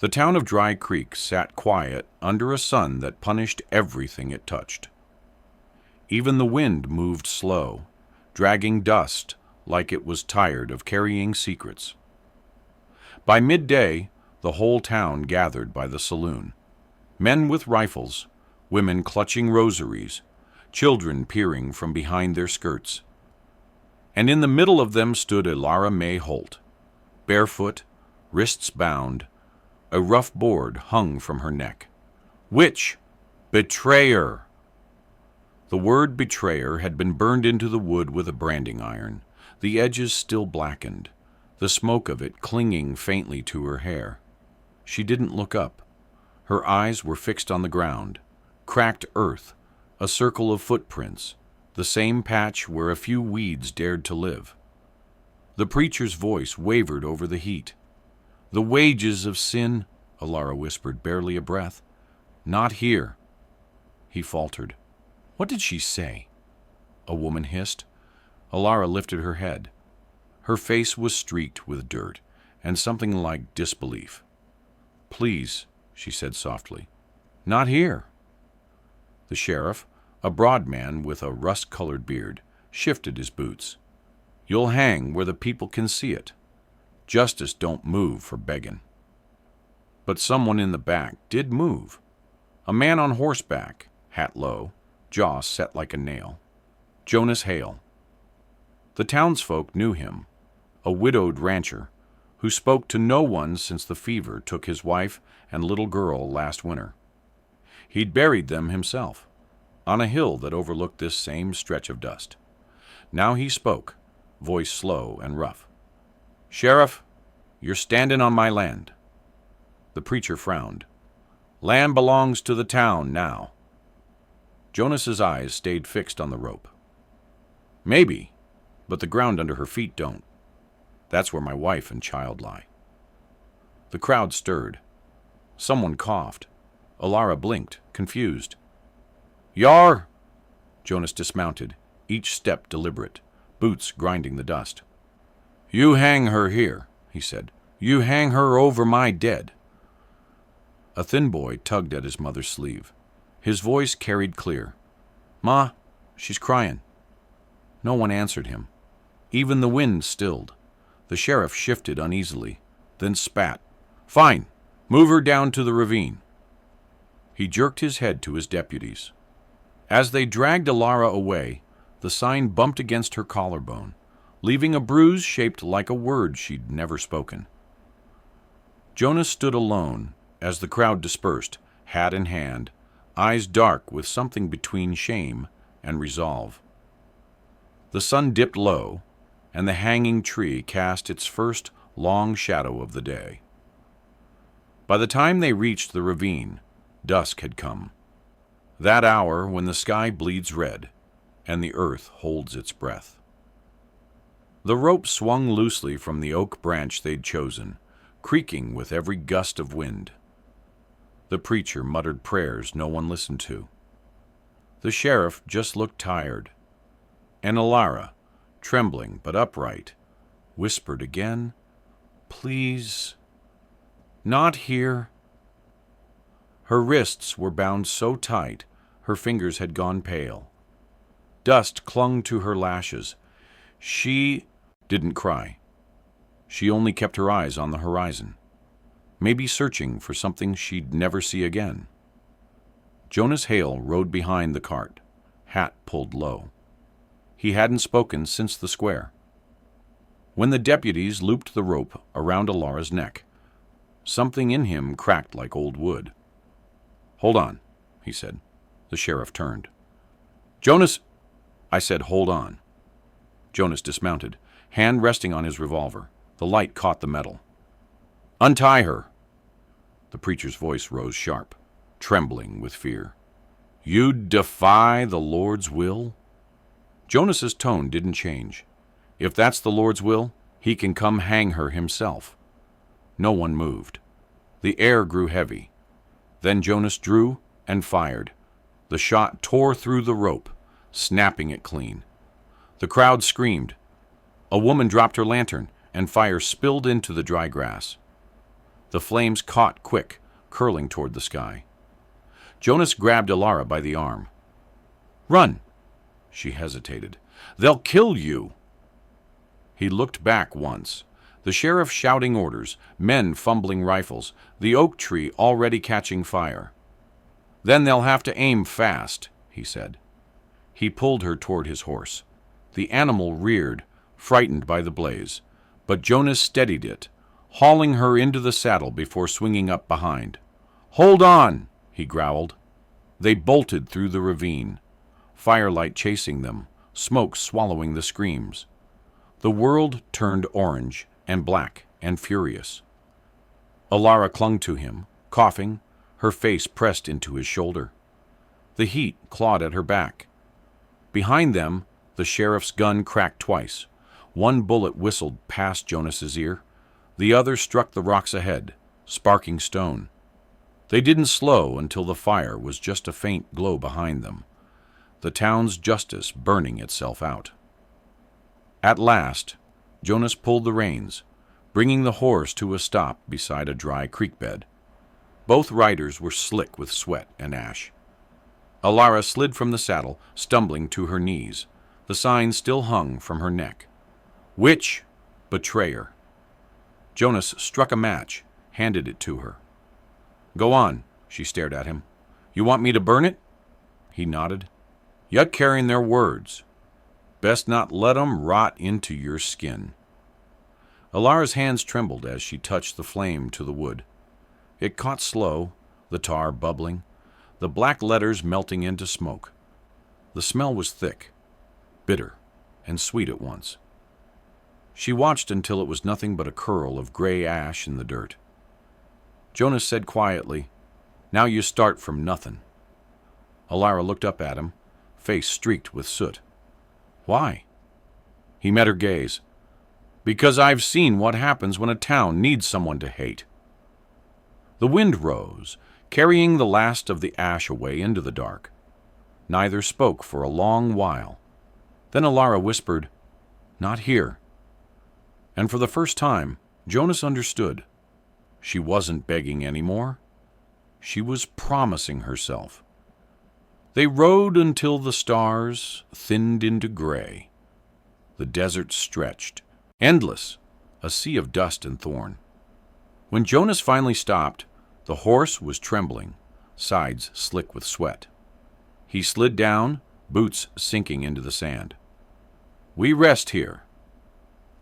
The town of Dry Creek sat quiet under a sun that punished everything it touched. Even the wind moved slow, dragging dust like it was tired of carrying secrets. By midday, the whole town gathered by the saloon. Men with rifles, women clutching rosaries, children peering from behind their skirts. And in the middle of them stood Elara May Holt, barefoot, wrists bound, a rough board hung from her neck. Witch! Betrayer! The word betrayer had been burned into the wood with a branding iron, the edges still blackened, the smoke of it clinging faintly to her hair. She didn't look up. Her eyes were fixed on the ground, cracked earth, a circle of footprints, the same patch where a few weeds dared to live. The preacher's voice wavered over the heat. "The wages of sin," Elara whispered, barely a breath. "Not here." He faltered. "What did she say?" A woman hissed. Elara lifted her head. Her face was streaked with dirt and something like disbelief. "Please," she said softly. "Not here." The sheriff, a broad man with a rust-colored beard, shifted his boots. "You'll hang where the people can see it. Justice don't move for begging." But someone in the back did move. A man on horseback, hat low, jaw set like a nail. Jonas Hale. The townsfolk knew him, a widowed rancher who spoke to no one since the fever took his wife and little girl last winter. He'd buried them himself, on a hill that overlooked this same stretch of dust. Now he spoke, voice slow and rough. "Sheriff, you're standing on my land." The preacher frowned. "Land belongs to the town now." Jonas's eyes stayed fixed on the rope. "Maybe, but the ground under her feet don't. That's where my wife and child lie." The crowd stirred. Someone coughed. Elara blinked, confused. "Yar!" Jonas dismounted, each step deliberate, boots grinding the dust. "You hang her here," he said. "You hang her over my dead." A thin boy tugged at his mother's sleeve. His voice carried clear. "Ma, she's crying." No one answered him. Even the wind stilled. The sheriff shifted uneasily, then spat. "Fine, move her down to the ravine." He jerked his head to his deputies. As they dragged Elara away, the sign bumped against her collarbone, leaving a bruise shaped like a word she'd never spoken. Jonas stood alone as the crowd dispersed, hat in hand, eyes dark with something between shame and resolve. The sun dipped low, and the hanging tree cast its first long shadow of the day. By the time they reached the ravine, dusk had come, that hour when the sky bleeds red and the earth holds its breath. The rope swung loosely from the oak branch they'd chosen, creaking with every gust of wind. The preacher muttered prayers no one listened to. The sheriff just looked tired, and Elara, trembling but upright, whispered again, "Please, not here." Her wrists were bound so tight, her fingers had gone pale. Dust clung to her lashes. She didn't cry. She only kept her eyes on the horizon, maybe searching for something she'd never see again. Jonas Hale rode behind the cart, hat pulled low. He hadn't spoken since the square. When the deputies looped the rope around Elara's neck, something in him cracked like old wood. "Hold on," he said. The sheriff turned. "Jonas," I said, "hold on." Jonas dismounted, hand resting on his revolver. The light caught the metal. "Untie her." The preacher's voice rose sharp, trembling with fear. "You defy the Lord's will?" Jonas's tone didn't change. "If that's the Lord's will, he can come hang her himself." No one moved. The air grew heavy. Then Jonas drew and fired. The shot tore through the rope, snapping it clean. The crowd screamed. A woman dropped her lantern, and fire spilled into the dry grass. The flames caught quick, curling toward the sky. Jonas grabbed Alara by the arm. "Run!" She hesitated. "They'll kill you!" He looked back once. The sheriff shouting orders, men fumbling rifles, the oak tree already catching fire. "Then they'll have to aim fast," he said. He pulled her toward his horse. The animal reared, frightened by the blaze, but Jonas steadied it, hauling her into the saddle before swinging up behind. "Hold on!" he growled. They bolted through the ravine, firelight chasing them, smoke swallowing the screams. The world turned orange and black and furious. Alara clung to him, coughing, her face pressed into his shoulder. The heat clawed at her back. Behind them, the sheriff's gun cracked twice. One bullet whistled past Jonas's ear. The other struck the rocks ahead, sparking stone. They didn't slow until the fire was just a faint glow behind them, the town's justice burning itself out. At last, Jonas pulled the reins, bringing the horse to a stop beside a dry creek bed. Both riders were slick with sweat and ash. Alara slid from the saddle, stumbling to her knees. The sign still hung from her neck. "Witch, betrayer." Jonas struck a match, handed it to her. "Go on," she stared at him. "You want me to burn it?" He nodded. "You're carrying their words. Best not let 'em rot into your skin." Alara's hands trembled as she touched the flame to the wood. It caught slow, the tar bubbling, the black letters melting into smoke. The smell was thick, bitter, and sweet at once. She watched until it was nothing but a curl of gray ash in the dirt. Jonas said quietly, "Now you start from nothing." Alara looked up at him, face streaked with soot. "Why?" He met her gaze. "Because I've seen what happens when a town needs someone to hate." The wind rose, carrying the last of the ash away into the dark. Neither spoke for a long while. Then Alara whispered, "Not here." And for the first time, Jonas understood. She wasn't begging anymore. She was promising herself. They rode until the stars thinned into gray. The desert stretched, endless, a sea of dust and thorn. When Jonas finally stopped, the horse was trembling, sides slick with sweat. He slid down, boots sinking into the sand. "We rest here."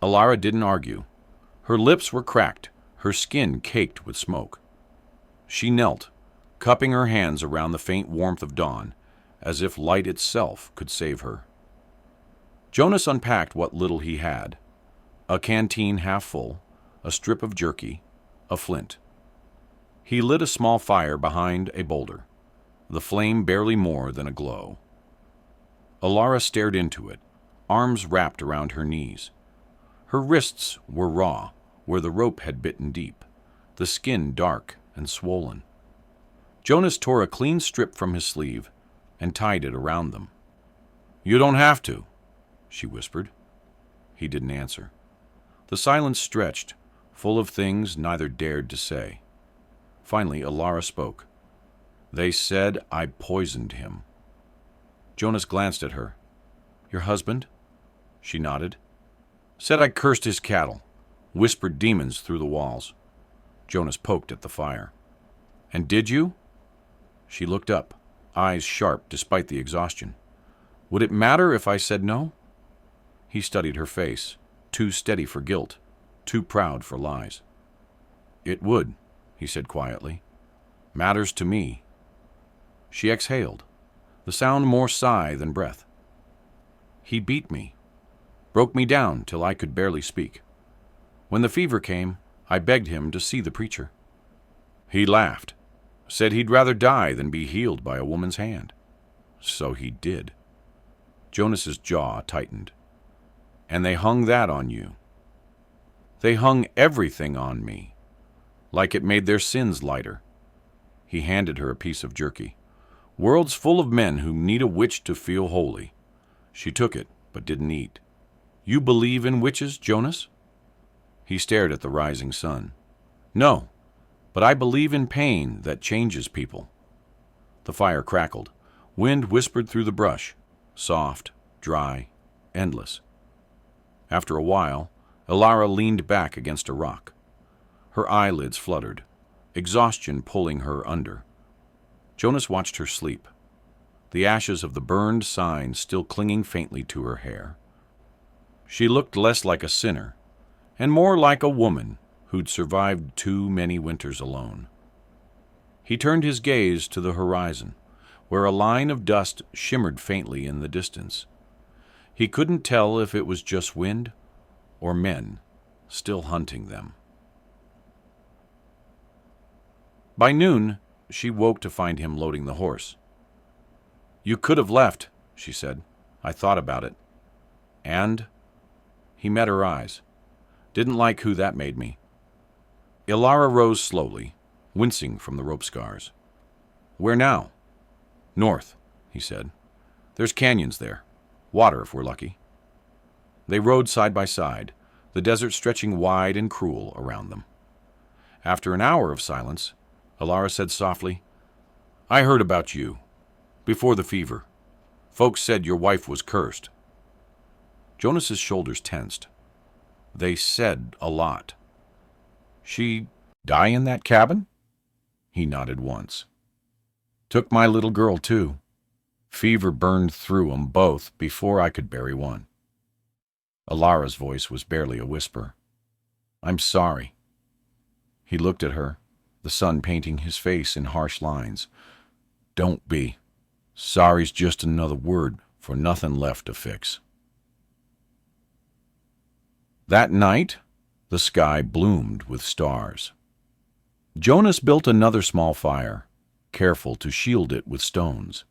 Alara didn't argue. Her lips were cracked, her skin caked with smoke. She knelt, cupping her hands around the faint warmth of dawn, as if light itself could save her. Jonas unpacked what little he had: a canteen half full, a strip of jerky, a flint. He lit a small fire behind a boulder, the flame barely more than a glow. Alara stared into it, arms wrapped around her knees. Her wrists were raw, where the rope had bitten deep, the skin dark and swollen. Jonas tore a clean strip from his sleeve and tied it around them. "You don't have to," she whispered. He didn't answer. The silence stretched, full of things neither dared to say. Finally, Alara spoke. "They said I poisoned him." Jonas glanced at her. "Your husband?" She nodded. "Said I cursed his cattle, whispered demons through the walls." Jonas poked at the fire. "And did you?" She looked up, eyes sharp despite the exhaustion. "Would it matter if I said no?" He studied her face, too steady for guilt, too proud for lies. "It would," he said quietly. "Matters to me." She exhaled, the sound more sigh than breath. "He beat me, broke me down till I could barely speak. When the fever came, I begged him to see the preacher. He laughed, said he'd rather die than be healed by a woman's hand. So he did." Jonas's jaw tightened. "And they hung that on you." "They hung everything on me, like it made their sins lighter." He handed her a piece of jerky. "World's full of men who need a witch to feel holy." She took it, but didn't eat. "You believe in witches, Jonas?" He stared at the rising sun. "No, But I believe in pain that changes people. The fire crackled. Wind whispered through the brush, soft, dry, endless. After a while, Ilara leaned back against a rock. Her eyelids fluttered, exhaustion pulling her under. Jonas watched her sleep, the ashes of the burned sign still clinging faintly to her hair. She looked less like a sinner, and more like a woman who'd survived too many winters alone. He turned his gaze to the horizon, where a line of dust shimmered faintly in the distance. He couldn't tell if it was just wind or men still hunting them. By noon, she woke to find him loading the horse. "You could have left," she said. "I thought about it." "And?" He met her eyes. "Didn't like who that made me." Ilara rose slowly, wincing from the rope scars. "Where now?" "North," he said. "There's canyons there. Water if we're lucky." They rode side by side, the desert stretching wide and cruel around them. After an hour of silence, Ilara said softly, "I heard about you. Before the fever. Folks said your wife was cursed." Jonas's shoulders tensed. They said a lot. "She die in that cabin?" He nodded once. "Took my little girl, too. Fever burned through 'em both before I could bury one." Ilara's voice was barely a whisper. "I'm sorry." He looked at her, the sun painting his face in harsh lines. "Don't be. Sorry's just another word for nothing left to fix." That night, the sky bloomed with stars. Jonas built another small fire, careful to shield it with stones.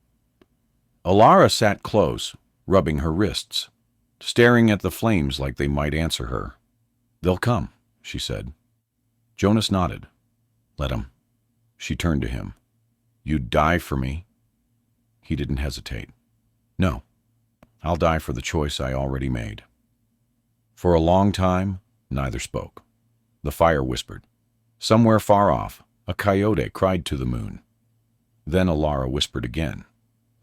Ilara sat close, rubbing her wrists, staring at the flames like they might answer her. "They'll come," she said. Jonas nodded. "Let 'em." She turned to him. "You'd die for me?" He didn't hesitate. "No, I'll die for the choice I already made." For a long time, neither spoke. The fire whispered. Somewhere far off, a coyote cried to the moon. Then Ilara whispered again.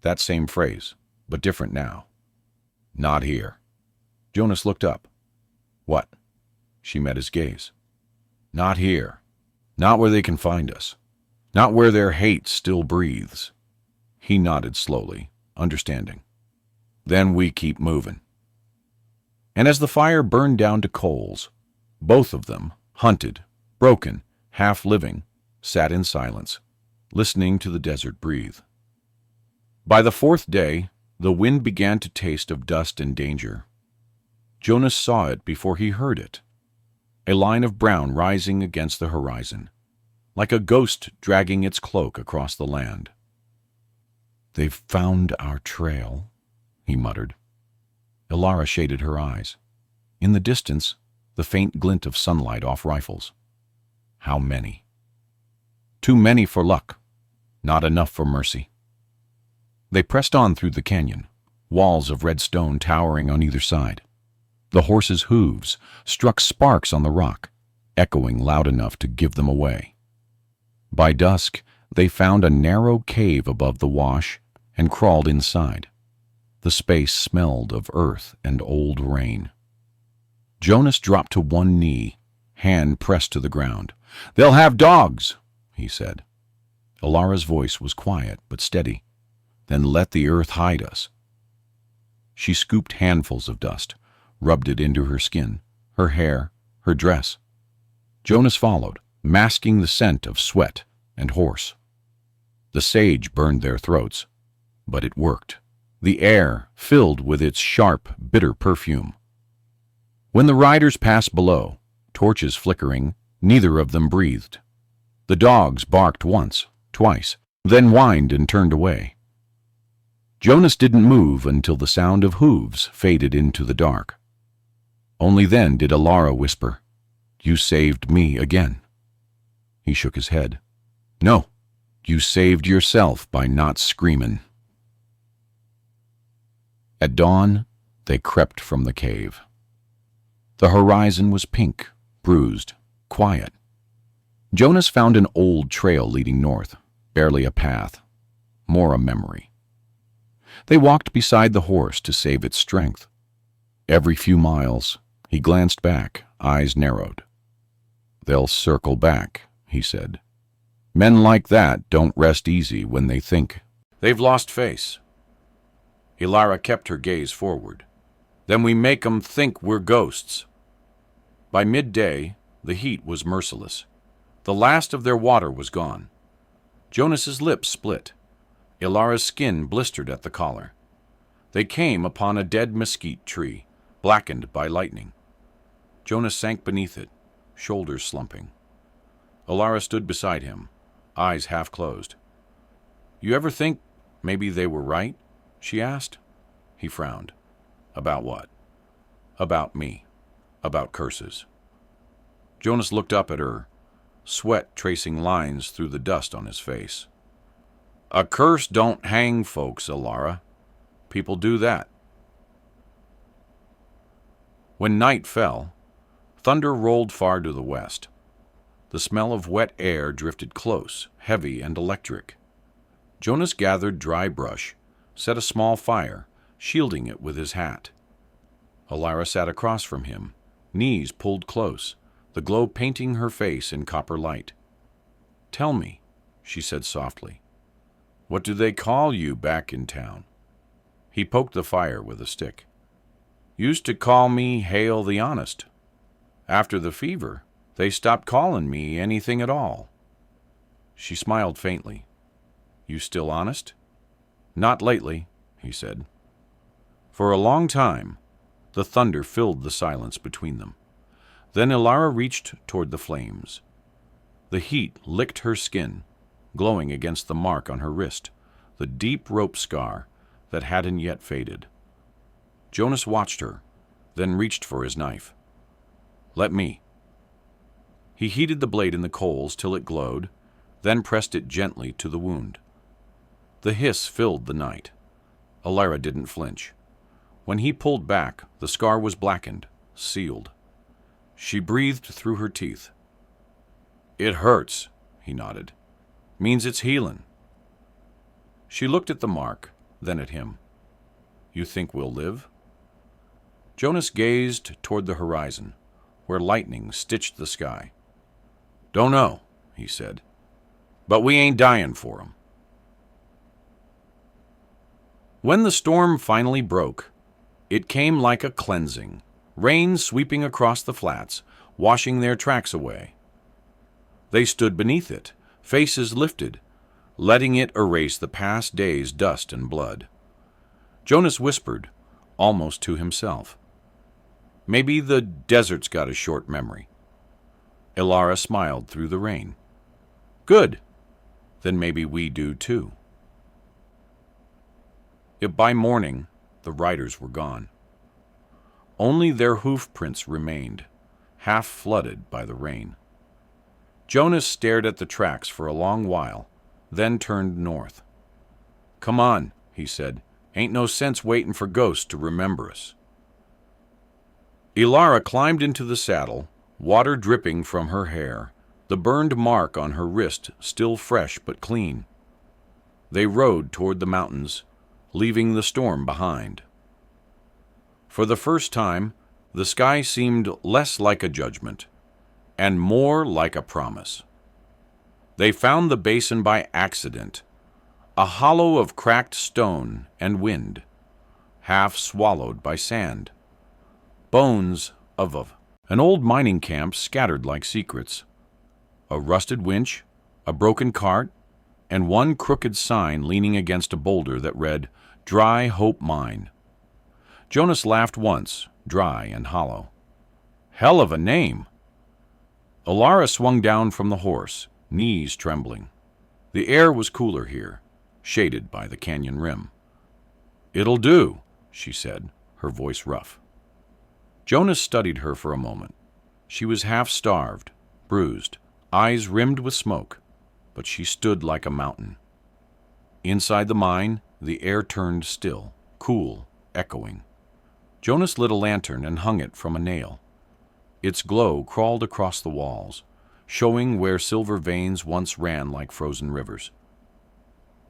That same phrase, but different now. "Not here." Jonas looked up. "What?" She met his gaze. "Not here. Not where they can find us. Not where their hate still breathes." He nodded slowly, understanding. "Then we keep moving." And as the fire burned down to coals, both of them, hunted, broken, half-living, sat in silence, listening to the desert breathe. By the fourth day, the wind began to taste of dust and danger. Jonas saw it before he heard it. A line of brown rising against the horizon, like a ghost dragging its cloak across the land. "They've found our trail," he muttered. Ilara shaded her eyes. In the distance, the faint glint of sunlight off rifles. How many? Too many for luck, not enough for mercy. They pressed on through the canyon, walls of red stone towering on either side. The horses' hooves struck sparks on the rock, echoing loud enough to give them away. By dusk, they found a narrow cave above the wash and crawled inside. The space smelled of earth and old rain. Jonas dropped to one knee, hand pressed to the ground. "They'll have dogs," he said. Ilara's voice was quiet but steady. "Then let the earth hide us." She scooped handfuls of dust, rubbed it into her skin, her hair, her dress. Jonas followed, masking the scent of sweat and horse. The sage burned their throats, but it worked. The air filled with its sharp, bitter perfume. When the riders passed below, torches flickering, neither of them breathed. The dogs barked once, twice, then whined and turned away. Jonas didn't move until the sound of hooves faded into the dark. Only then did Ilara whisper, "You saved me again." He shook his head. "No, you saved yourself by not screaming." At dawn, they crept from the cave. The horizon was pink, bruised, quiet. Jonas found an old trail leading north, barely a path, more a memory. They walked beside the horse to save its strength. Every few miles, he glanced back, eyes narrowed. "They'll circle back," he said. "Men like that don't rest easy when they think." "They've lost face." Ilara kept her gaze forward. "Then we make 'em think we're ghosts." By midday, the heat was merciless. The last of their water was gone. Jonas's lips split. Ilara's skin blistered at the collar. They came upon a dead mesquite tree, blackened by lightning. Jonas sank beneath it, shoulders slumping. Ilara stood beside him, eyes half closed. "You ever think maybe they were right?" she asked. He frowned. "About what?" "About me. About curses." Jonas looked up at her, sweat tracing lines through the dust on his face. "A curse don't hang folks, Ilara. People do that." When night fell, thunder rolled far to the west. The smell of wet air drifted close, heavy and electric. Jonas gathered dry brush, set a small fire, shielding it with his hat. Ilara sat across from him, knees pulled close, the glow painting her face in copper light. "Tell me," she said softly, "what do they call you back in town?" He poked the fire with a stick. "Used to call me Hale the Honest. After the fever, they stopped calling me anything at all." She smiled faintly. "You still honest?" "Not lately," he said. For a long time, the thunder filled the silence between them. Then Ilara reached toward the flames. The heat licked her skin, glowing against the mark on her wrist, the deep rope scar that hadn't yet faded. Jonas watched her, then reached for his knife. "Let me." He heated the blade in the coals till it glowed, then pressed it gently to the wound. The hiss filled the night. Ilara didn't flinch. When he pulled back, the scar was blackened, sealed. She breathed through her teeth. "It hurts," he nodded. "Means it's healing." She looked at the mark, then at him. "You think we'll live?" Jonas gazed toward the horizon, where lightning stitched the sky. "Don't know," he said, "but we ain't dying for 'em." When the storm finally broke, it came like a cleansing, rain sweeping across the flats, washing their tracks away. They stood beneath it, faces lifted, letting it erase the past day's dust and blood. Jonas whispered, almost to himself, "Maybe the desert's got a short memory." Ilara smiled through the rain. "Good. Then maybe we do too." By morning, the riders were gone. Only their hoof prints remained, half flooded by the rain. Jonas stared at the tracks for a long while, then turned north. "Come on," he said. "Ain't no sense waiting for ghosts to remember us." Ilara climbed into the saddle, water dripping from her hair, the burned mark on her wrist still fresh but clean. They rode toward the mountains, leaving the storm behind. For the first time, the sky seemed less like a judgment, and more like a promise. They found the basin by accident, a hollow of cracked stone and wind, half swallowed by sand. Bones of an old mining camp scattered like secrets. A rusted winch, a broken cart, and one crooked sign leaning against a boulder that read, "Dry Hope Mine." Jonas laughed once, dry and hollow. "Hell of a name!" Ilara swung down from the horse, knees trembling. The air was cooler here, shaded by the canyon rim. "It'll do," she said, her voice rough. Jonas studied her for a moment. She was half-starved, bruised, eyes rimmed with smoke, but she stood like a mountain. Inside the mine, the air turned still, cool, echoing. Jonas lit a lantern and hung it from a nail. Its glow crawled across the walls, showing where silver veins once ran like frozen rivers.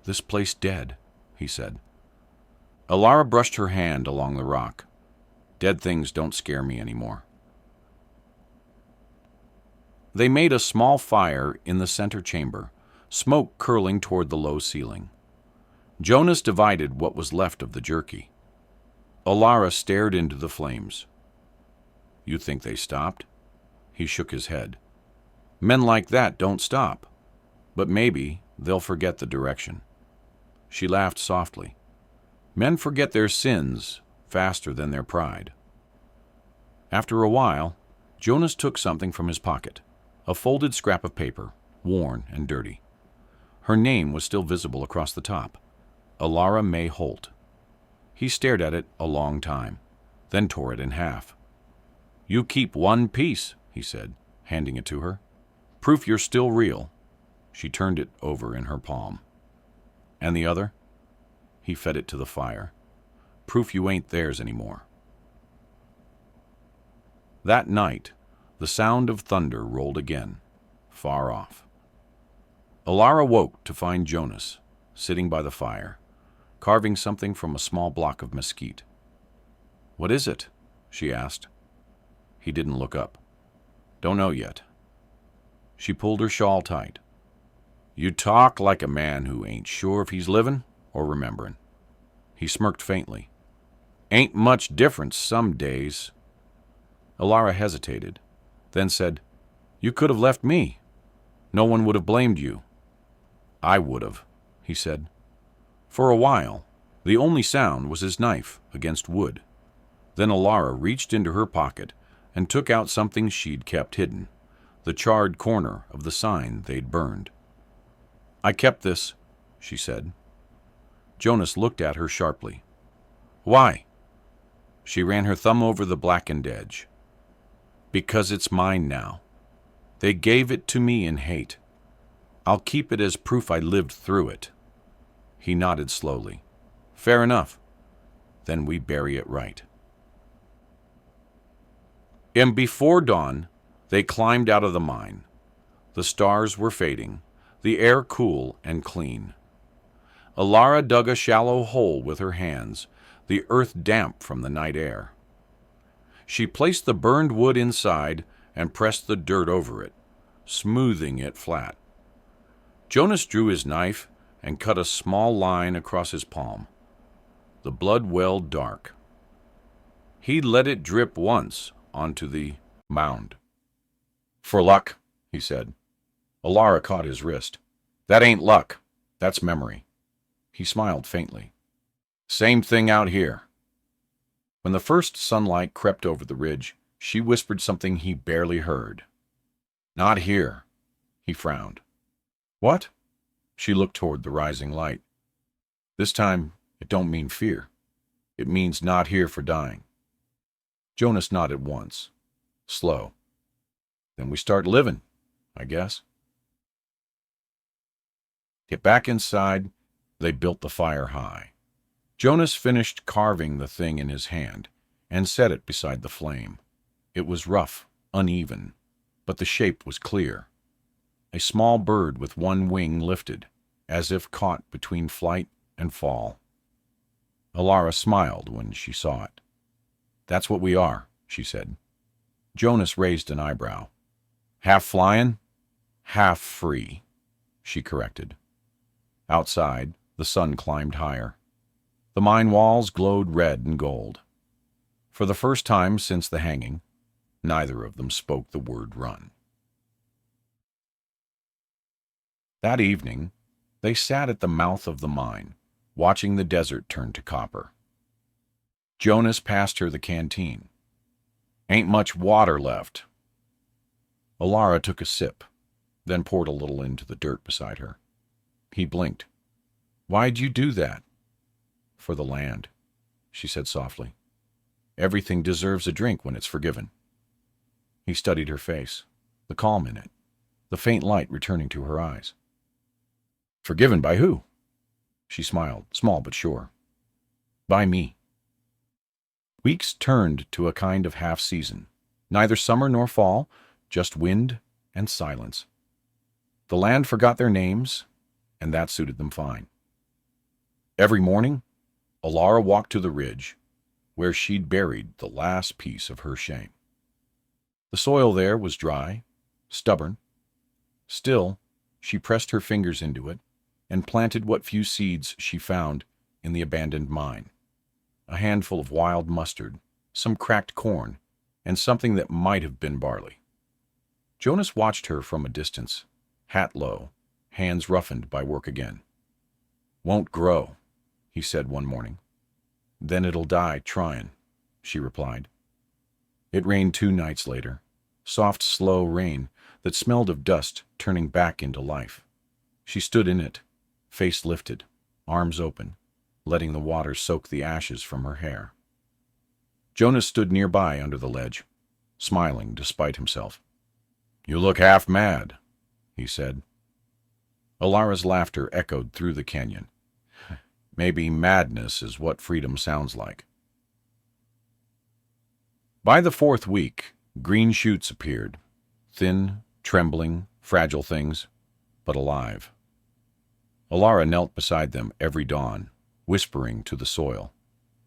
"This place dead," he said. Alara brushed her hand along the rock. "Dead things don't scare me anymore." They made a small fire in the center chamber, smoke curling toward the low ceiling. Jonas divided what was left of the jerky. Alara stared into the flames. "You think they stopped?" He shook his head. "Men like that don't stop. But maybe they'll forget the direction." She laughed softly. "Men forget their sins faster than their pride." After a while, Jonas took something from his pocket, a folded scrap of paper, worn and dirty. Her name was still visible across the top, Alara May Holt. He stared at it a long time, then tore it in half. "You keep one piece," he said, handing it to her. "Proof you're still real." She turned it over in her palm. "And the other?" He fed it to the fire. "Proof you ain't theirs anymore." That night, the sound of thunder rolled again, far off. Alara woke to find Jonas sitting by the fire, carving something from a small block of mesquite. "What is it?" she asked. He didn't look up. "Don't know yet." She pulled her shawl tight. "You talk like a man who ain't sure if he's living or remembering." He smirked faintly. "Ain't much difference some days." Alara hesitated, then said, "You could have left me. No one would have blamed you." "I would have," he said. For a while, the only sound was his knife against wood. Then Alara reached into her pocket and took out something she'd kept hidden, the charred corner of the sign they'd burned. "I kept this," she said. Jonas looked at her sharply. "Why?" She ran her thumb over the blackened edge. "Because it's mine now. They gave it to me in hate. I'll keep it as proof I lived through it." He nodded slowly. "Fair enough. Then we bury it right." And before dawn, they climbed out of the mine. The stars were fading, the air cool and clean. Alara dug a shallow hole with her hands, the earth damp from the night air. She placed the burned wood inside and pressed the dirt over it, smoothing it flat. Jonas drew his knife and cut a small line across his palm. The blood welled dark. He let it drip once onto the mound. "For luck," he said. Alara caught his wrist. "That ain't luck. That's memory." He smiled faintly. "Same thing out here." When the first sunlight crept over the ridge, she whispered something he barely heard. "Not here." He frowned. "What?" She looked toward the rising light. "This time, it don't mean fear. It means not here for dying." Jonas nodded once, slow. "Then we start living, I guess." Get back inside, they built the fire high. Jonas finished carving the thing in his hand and set it beside the flame. It was rough, uneven, but the shape was clear. A small bird with one wing lifted, as if caught between flight and fall. Alara smiled when she saw it. "That's what we are," she said. Jonas raised an eyebrow. "Half flying, half free," she corrected. Outside, the sun climbed higher. The mine walls glowed red and gold. For the first time since the hanging, neither of them spoke the word run. That evening, they sat at the mouth of the mine, watching the desert turn to copper. Jonas passed her the canteen. "Ain't much water left." Alara took a sip, then poured a little into the dirt beside her. He blinked. "Why'd you do that?" "For the land," she said softly. "Everything deserves a drink when it's forgiven." He studied her face, the calm in it, the faint light returning to her eyes. "Forgiven by who?" She smiled, small but sure. "By me." Weeks turned to a kind of half-season, neither summer nor fall, just wind and silence. The land forgot their names, and that suited them fine. Every morning, Alara walked to the ridge, where she'd buried the last piece of her shame. The soil there was dry, stubborn. Still, she pressed her fingers into it and planted what few seeds she found in the abandoned mine. A handful of wild mustard, some cracked corn, and something that might have been barley. Jonas watched her from a distance, hat low, hands roughened by work again. "Won't grow," he said one morning. "Then it'll die tryin'," she replied. It rained 2 nights later, soft, slow rain that smelled of dust turning back into life. She stood in it, face lifted, arms open, letting the water soak the ashes from her hair. Jonas stood nearby under the ledge, smiling despite himself. "You look half mad," he said. Alara's laughter echoed through the canyon. "Maybe madness is what freedom sounds like." By the 4th week, green shoots appeared, thin, trembling, fragile things, but alive. Alara knelt beside them every dawn, whispering to the soil.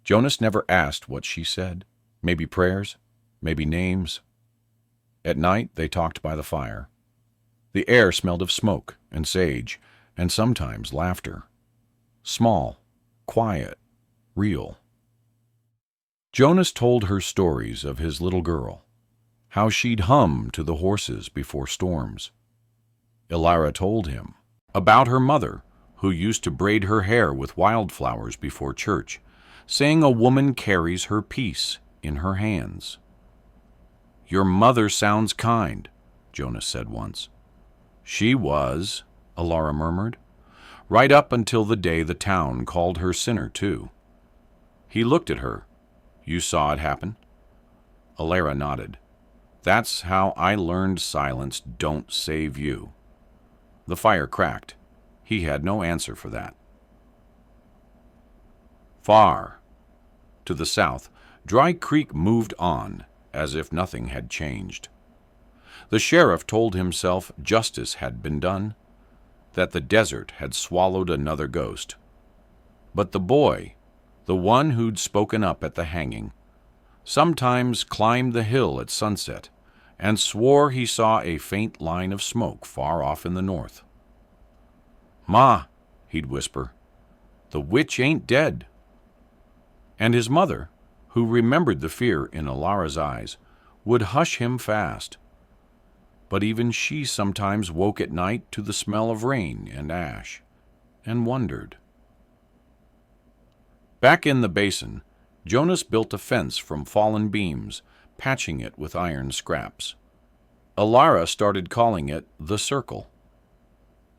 Jonas never asked what she said. Maybe prayers, maybe names. At night they talked by the fire. The air smelled of smoke and sage, and sometimes laughter. Small, quiet, real. Jonas told her stories of his little girl, how she'd hum to the horses before storms. Alara told him about her mother, who used to braid her hair with wildflowers before church, saying a woman carries her peace in her hands. "Your mother sounds kind," Jonas said once. "She was," Alara murmured, "right up until the day the town called her sinner, too." He looked at her. "You saw it happen?" Alara nodded. "That's how I learned silence don't save you." The fire cracked. He had no answer for that. Far to the south, Dry Creek moved on as if nothing had changed. The sheriff told himself justice had been done, that the desert had swallowed another ghost. But the boy, the one who'd spoken up at the hanging, sometimes climbed the hill at sunset and swore he saw a faint line of smoke far off in the north. "Ma," he'd whisper, "the witch ain't dead." And his mother, who remembered the fear in Alara's eyes, would hush him fast. But even she sometimes woke at night to the smell of rain and ash, and wondered. Back in the basin, Jonas built a fence from fallen beams, patching it with iron scraps. Alara started calling it the circle.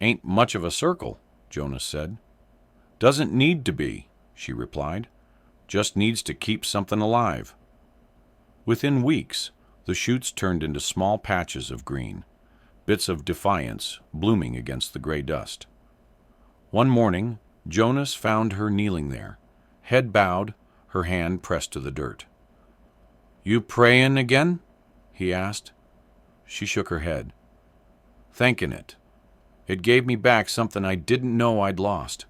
"Ain't much of a circle," Jonas said. "Doesn't need to be," she replied. "Just needs to keep something alive." Within weeks, the shoots turned into small patches of green, bits of defiance blooming against the gray dust. One morning, Jonas found her kneeling there, head bowed, her hand pressed to the dirt. "You prayin' again?" he asked. She shook her head. "Thankin' it. It gave me back something I didn't know I'd lost."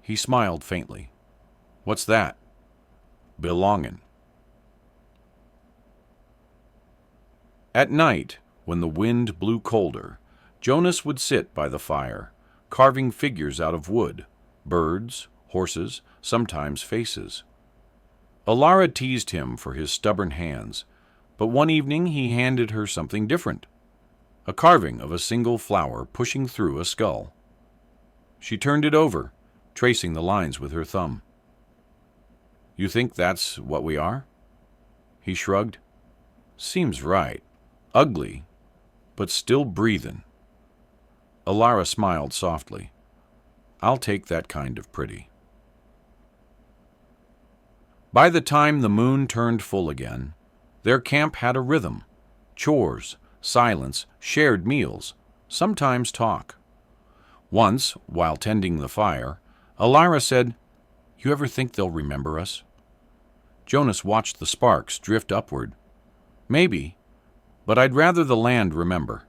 He smiled faintly. "What's that?" "Belongin'." At night, when the wind blew colder, Jonas would sit by the fire, carving figures out of wood, birds, horses, sometimes faces. Alara teased him for his stubborn hands, but one evening he handed her something different, a carving of a single flower pushing through a skull. She turned it over, tracing the lines with her thumb. "You think that's what we are?" He shrugged. "Seems right. Ugly, but still breathin'." Alara smiled softly. "I'll take that kind of pretty." By the time the moon turned full again, their camp had a rhythm: chores, silence, shared meals, sometimes talk. Once, while tending the fire, Alara said, "You ever think they'll remember us?" Jonas watched the sparks drift upward. "Maybe, but I'd rather the land remember.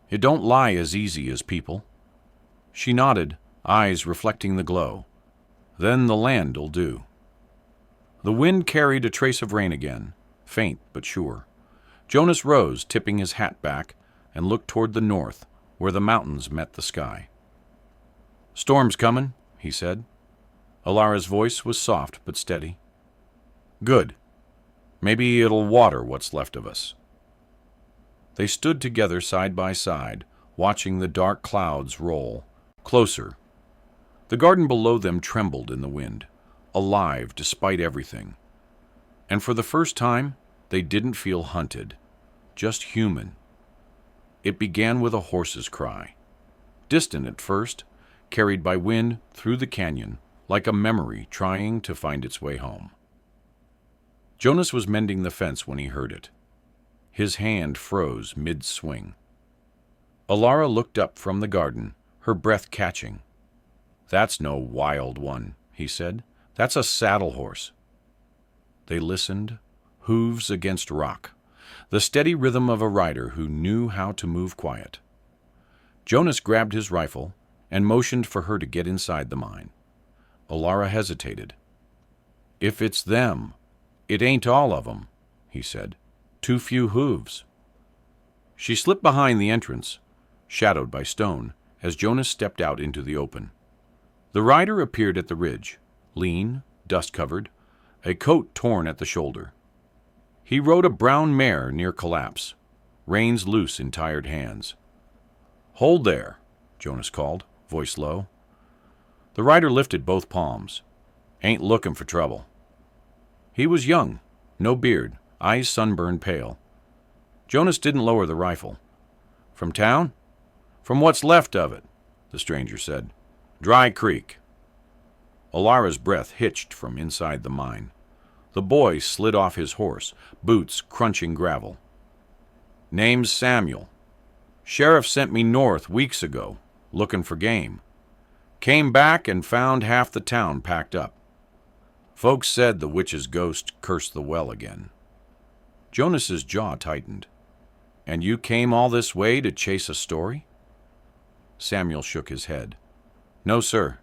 It don't lie as easy as people." She nodded, eyes reflecting the glow. "Then the land'll do." The wind carried a trace of rain again, faint but sure. Jonas rose, tipping his hat back, and looked toward the north, where the mountains met the sky. "Storm's coming," he said. Alara's voice was soft but steady. "Good. Maybe it'll water what's left of us." They stood together side by side, watching the dark clouds roll closer. The garden below them trembled in the wind, alive despite everything. And for the first time, they didn't feel hunted, just human. It began with a horse's cry, distant at first, carried by wind through the canyon, like a memory trying to find its way home. Jonas was mending the fence when he heard it. His hand froze mid-swing. Alara looked up from the garden, her breath catching. "That's no wild one," he said. "That's a saddle horse." They listened, hooves against rock, the steady rhythm of a rider who knew how to move quiet. Jonas grabbed his rifle and motioned for her to get inside the mine. Alara hesitated. "If it's them, it ain't all of 'em," he said. "Too few hooves." She slipped behind the entrance, shadowed by stone, as Jonas stepped out into the open. The rider appeared at the ridge, lean, dust-covered, a coat torn at the shoulder. He rode a brown mare near collapse, reins loose in tired hands. "Hold there," Jonas called, voice low. The rider lifted both palms. "Ain't looking for trouble." He was young, no beard, eyes sunburned pale. Jonas didn't lower the rifle. "From town?" "From what's left of it," the stranger said. "Dry Creek." Alara's breath hitched from inside the mine. The boy slid off his horse, boots crunching gravel. "Name's Samuel. Sheriff sent me north weeks ago, looking for game. Came back and found half the town packed up. Folks said the witch's ghost cursed the well again." Jonas's jaw tightened. "And you came all this way to chase a story?" Samuel shook his head. "No, sir.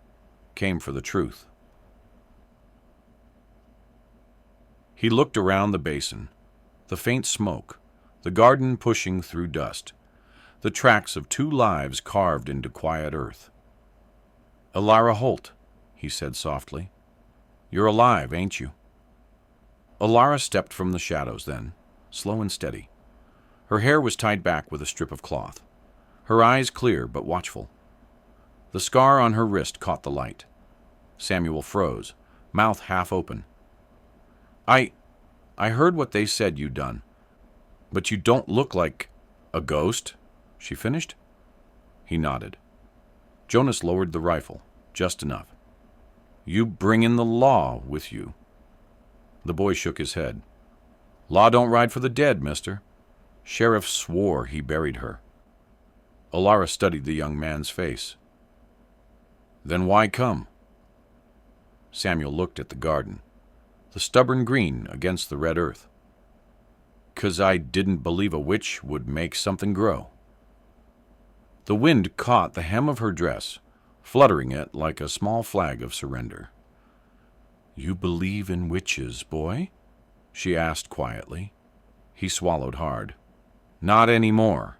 Came for the truth." He looked around the basin, the faint smoke, the garden pushing through dust, the tracks of 2 lives carved into quiet earth. "Alara Holt," he said softly. "You're alive, ain't you?" Alara stepped from the shadows then, slow and steady. Her hair was tied back with a strip of cloth, her eyes clear but watchful. The scar on her wrist caught the light. Samuel froze, mouth half open. I heard what they said you'd done, but you don't look like a ghost," she finished. He nodded. Jonas lowered the rifle, just enough. "You bringin' the law with you?" The boy shook his head. "Law don't ride for the dead, mister. Sheriff swore he buried her." Alara studied the young man's face. "Then why come?" Samuel looked at the garden, the stubborn green against the red earth. "'Cause I didn't believe a witch would make something grow." The wind caught the hem of her dress, fluttering it like a small flag of surrender. "You believe in witches, boy?" she asked quietly. He swallowed hard. "Not anymore."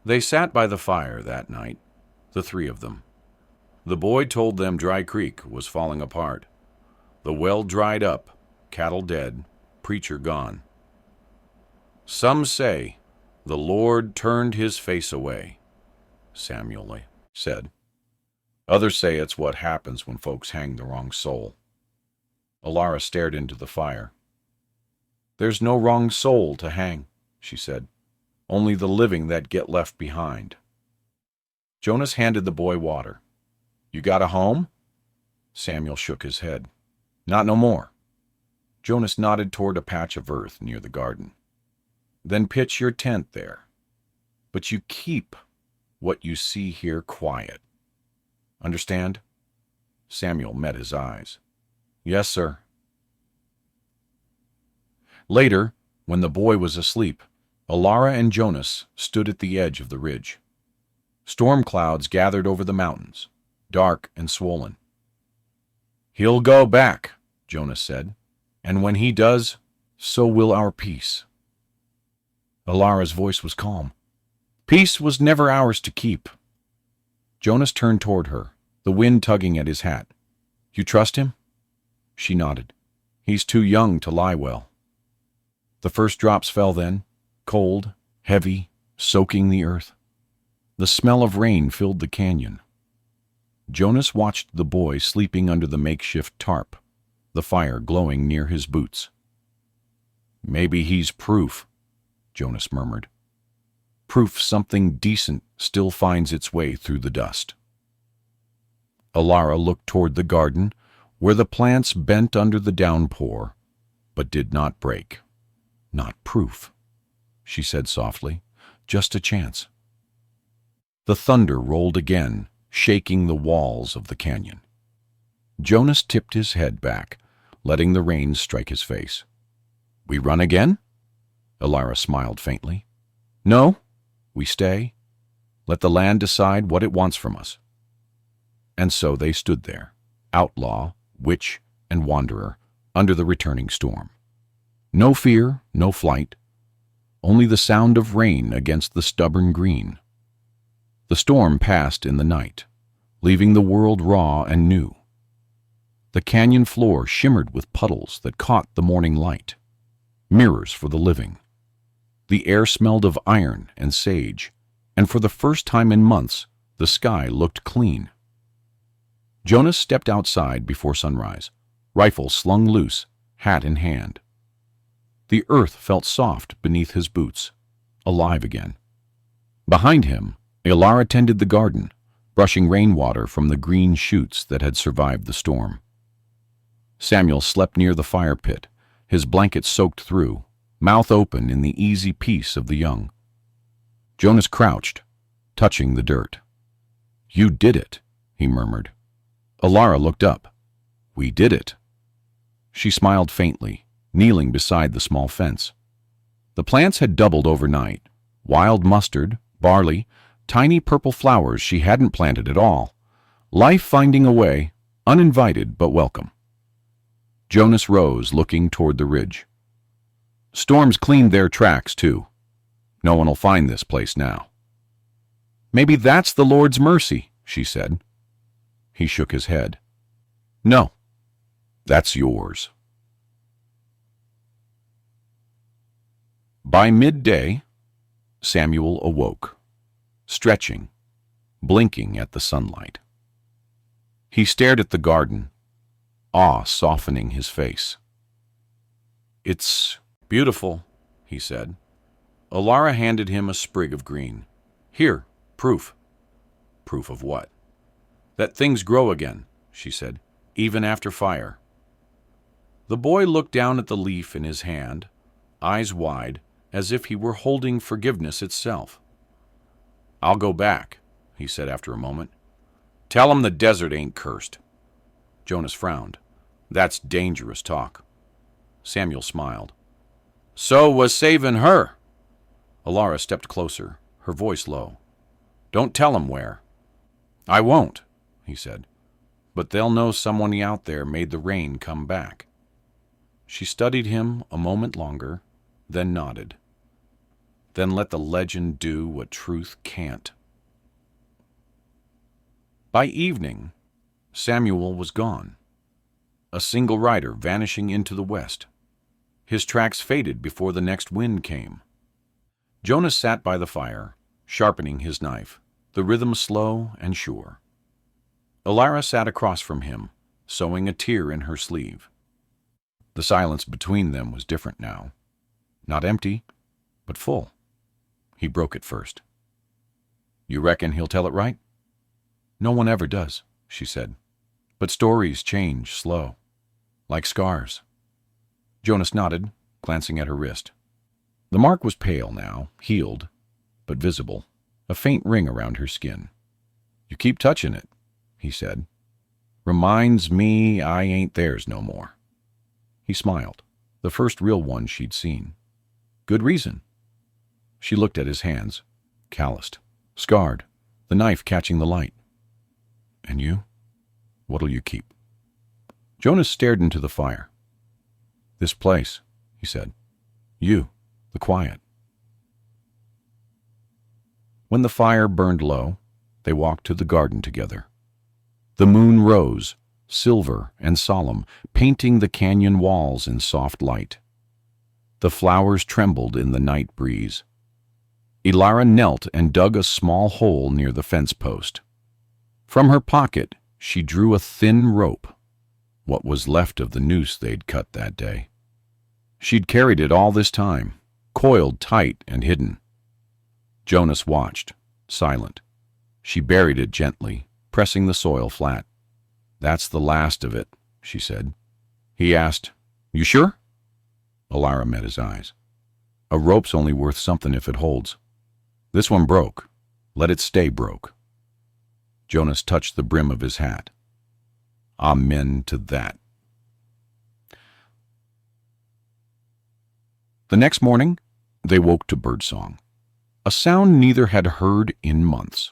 They sat by the fire that night, the 3 of them. The boy told them Dry Creek was falling apart. The well dried up, cattle dead, preacher gone. "Some say the Lord turned his face away," Samuel said. "Others say it's what happens when folks hang the wrong soul." Alara stared into the fire. "There's no wrong soul to hang," she said. "Only the living that get left behind." Jonas handed the boy water. "You got a home?" Samuel shook his head. "Not no more." Jonas nodded toward a patch of earth near the garden. "Then pitch your tent there. But you keep what you see here quiet. Understand?" Samuel met his eyes. "Yes, sir." Later, when the boy was asleep, Alara and Jonas stood at the edge of the ridge. Storm clouds gathered over the mountains, dark and swollen. "He'll go back," Jonas said, "and when he does, so will our peace." Alara's voice was calm. Peace was never ours to keep. Jonas turned toward her, the wind tugging at his hat. "You trust him?" She nodded. "He's too young to lie well." The first drops fell then, cold, heavy, soaking the earth. The smell of rain filled the canyon. Jonas watched the boy sleeping under the makeshift tarp, the fire glowing near his boots. "Maybe he's proof," Jonas murmured. "Proof something decent still finds its way through the dust." Alara looked toward the garden, where the plants bent under the downpour, but did not break. "Not proof," she said softly. "Just a chance." The thunder rolled again, shaking the walls of the canyon. Jonas tipped his head back, letting the rain strike his face. "We run again?" Alara smiled faintly. "No, we stay. Let the land decide what it wants from us." And so they stood there, outlaw, witch, and wanderer, under the returning storm. No fear, no flight, only the sound of rain against the stubborn green. The storm passed in the night, leaving the world raw and new. The canyon floor shimmered with puddles that caught the morning light, mirrors for the living. The air smelled of iron and sage, and for the first time in months, the sky looked clean. Jonas stepped outside before sunrise, rifle slung loose, hat in hand. The earth felt soft beneath his boots, alive again. Behind him, Alara tended the garden, brushing rainwater from the green shoots that had survived the storm. Samuel slept near the fire pit, his blanket soaked through, mouth open in the easy peace of the young. Jonas crouched, touching the dirt. "You did it," he murmured. Alara looked up. "We did it." She smiled faintly, kneeling beside the small fence. The plants had doubled overnight. Wild mustard, barley, tiny purple flowers she hadn't planted at all. Life finding a way, uninvited but welcome. Jonas rose, looking toward the ridge. "Storms cleaned their tracks, too. No one will find this place now." "Maybe that's the Lord's mercy," she said. He shook his head. "No, that's yours." By midday, Samuel awoke, stretching, blinking at the sunlight. He stared at the garden, awe softening his face. "It's beautiful," he said. Alara handed him a sprig of green. "Here, proof." "Proof of what?" "That things grow again," she said, "even after fire." The boy looked down at the leaf in his hand, eyes wide, as if he were holding forgiveness itself. "I'll go back," he said after a moment. "Tell 'em the desert ain't cursed." Jonas frowned. "That's dangerous talk." Samuel smiled. "So was saving her." Alara stepped closer, her voice low. "Don't tell 'em where." "I won't," he said. "But they'll know someone out there made the rain come back." She studied him a moment longer, then nodded. "Then let the legend do what truth can't." By evening, Samuel was gone, a single rider vanishing into the west. His tracks faded before the next wind came. Jonas sat by the fire, sharpening his knife, the rhythm slow and sure. Alara sat across from him, sewing a tear in her sleeve. The silence between them was different now. Not empty, but full. He broke it first. "You reckon he'll tell it right?" "No one ever does," she said. "But stories change slow, like scars." Jonas nodded, glancing at her wrist. The mark was pale now, healed, but visible, a faint ring around her skin. "You keep touching it," he said. "Reminds me I ain't theirs no more." He smiled, the first real one she'd seen. "Good reason." She looked at his hands, calloused, scarred, the knife catching the light. And you? What'll you keep? Jonas stared into the fire. This place, he said. You, the quiet. When the fire burned low, they walked to the garden together. The moon rose, silver and solemn, painting the canyon walls in soft light. The flowers trembled in the night breeze. Ilara knelt and dug a small hole near the fence post. From her pocket, she drew a thin rope, what was left of the noose they'd cut that day. She'd carried it all this time, coiled tight and hidden. Jonas watched, silent. She buried it gently, pressing the soil flat. That's the last of it, she said. He asked, You sure? Ilara met his eyes. A rope's only worth something if it holds. This one broke. Let it stay broke. Jonas touched the brim of his hat. Amen to that. The next morning, they woke to birdsong, a sound neither had heard in months.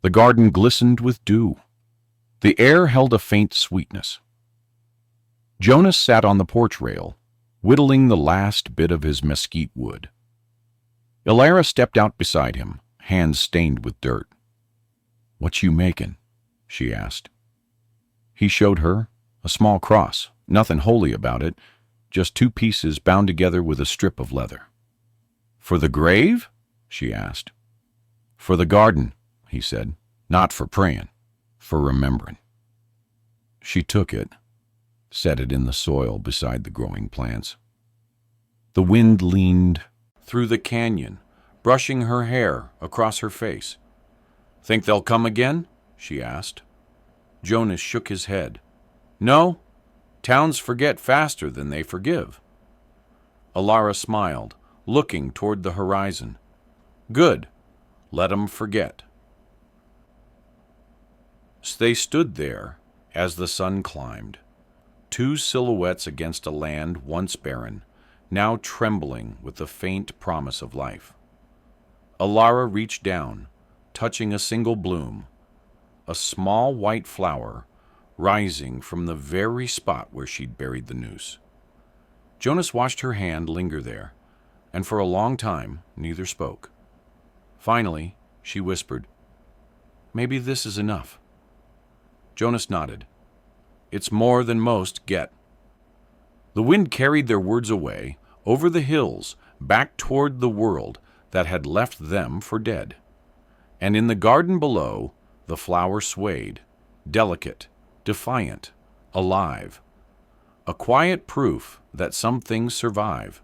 The garden glistened with dew. The air held a faint sweetness. Jonas sat on the porch rail, whittling the last bit of his mesquite wood. Ilara stepped out beside him, hands stained with dirt. What you making? She asked. He showed her a small cross, nothing holy about it, just two pieces bound together with a strip of leather. For the grave? She asked. For the garden, he said. Not for praying, for remembering. She took it, set it in the soil beside the growing plants. The wind leaned through the canyon, brushing her hair across her face. Think they'll come again? She asked. Jonas shook his head. No, towns forget faster than they forgive. Ilara smiled, looking toward the horizon. Good, let 'em forget. They stood there as the sun climbed, two silhouettes against a land once barren, now trembling with the faint promise of life. Ilara reached down, touching a single bloom, a small white flower rising from the very spot where she'd buried the noose. Jonas watched her hand linger there, and for a long time neither spoke. Finally, she whispered, Maybe this is enough. Jonas nodded. It's more than most get. The wind carried their words away, over the hills, back toward the world that had left them for dead. And in the garden below, the flower swayed, delicate, defiant, alive. A quiet proof that some things survive,